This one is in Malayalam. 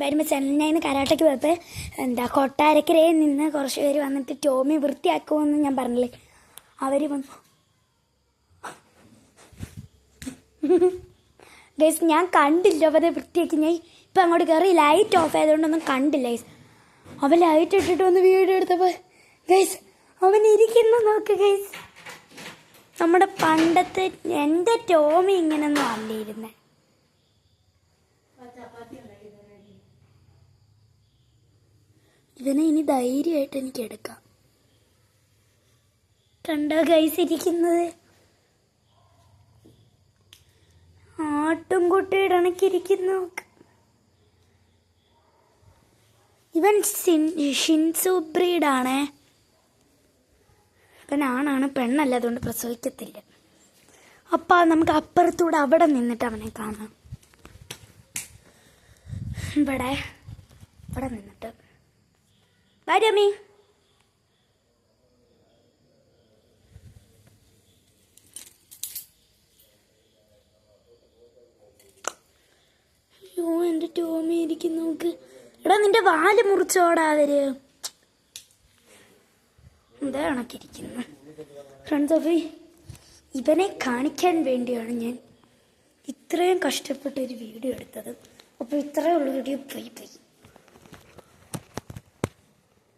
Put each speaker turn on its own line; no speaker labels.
വരുമ്പോൾ ചെന്നൈന്ന് കരാട്ടയ്ക്ക് പോയപ്പോൾ കൊട്ടാരക്കരയിൽ നിന്ന് കുറച്ച് പേര് വന്നിട്ട് ടോമി വൃത്തിയാക്കുമെന്ന് ഞാൻ പറഞ്ഞില്ലേ, അവർ വന്നു. ഗൈസ് ഞാൻ കണ്ടില്ല അവരെ വൃത്തിയാക്കി. ഞാൻ ഇപ്പം അങ്ങോട്ട് കയറി ലൈറ്റ് ഓഫ് ആയതുകൊണ്ടൊന്നും കണ്ടില്ല ഗൈസ്. അവൻ ലൈറ്റ് ഇട്ടിട്ട് വന്ന് വീഡിയോ എടുത്തപ്പോൾ ഗൈസ് അവൻ ഇരിക്കുന്നു നോക്ക് ഗൈസ്. നമ്മുടെ പണ്ടത്തെ എൻ്റെ ടോമി ഇങ്ങനൊന്നും അല്ലിരുന്നേ. ഇവനെ ഇനി ധൈര്യമായിട്ട് എനിക്ക് എടുക്കാം. കണ്ടോ ഗൈസ് ഇരിക്കുന്നത്? ആട്ടുംകുട്ടിയുടെ കണക്കിരിക്കുന്നു. ഇവൻ ഷിൻസു ബ്രീഡാണേ. ഇവനാണാണ്, പെണ്ണല്ല, അതുകൊണ്ട് പ്രസവിക്കത്തില്ല. അപ്പം നമുക്ക് അപ്പുറത്തൂടെ അവിടെ നിന്നിട്ട് അവനെ കാണാം. ഇവിടെ നിന്നിട്ട് ഭാര്യമീ അയ്യോ എൻ്റെ ടോമി ഇരിക്കും നോക്ക്. എടാ നിന്റെ വാല് മുറിച്ചോടാ അവര്. എന്താ കണക്കിരിക്കുന്നു ഫ്രണ്ട്സ്. ഓഫ് ഇവനെ കാണിക്കാൻ വേണ്ടിയാണ് ഞാൻ ഇത്രയും കഷ്ടപ്പെട്ടൊരു വീഡിയോ എടുത്തത്. അപ്പോൾ ഇത്രയേ ഉള്ളൂ വീഡിയോ. പോയി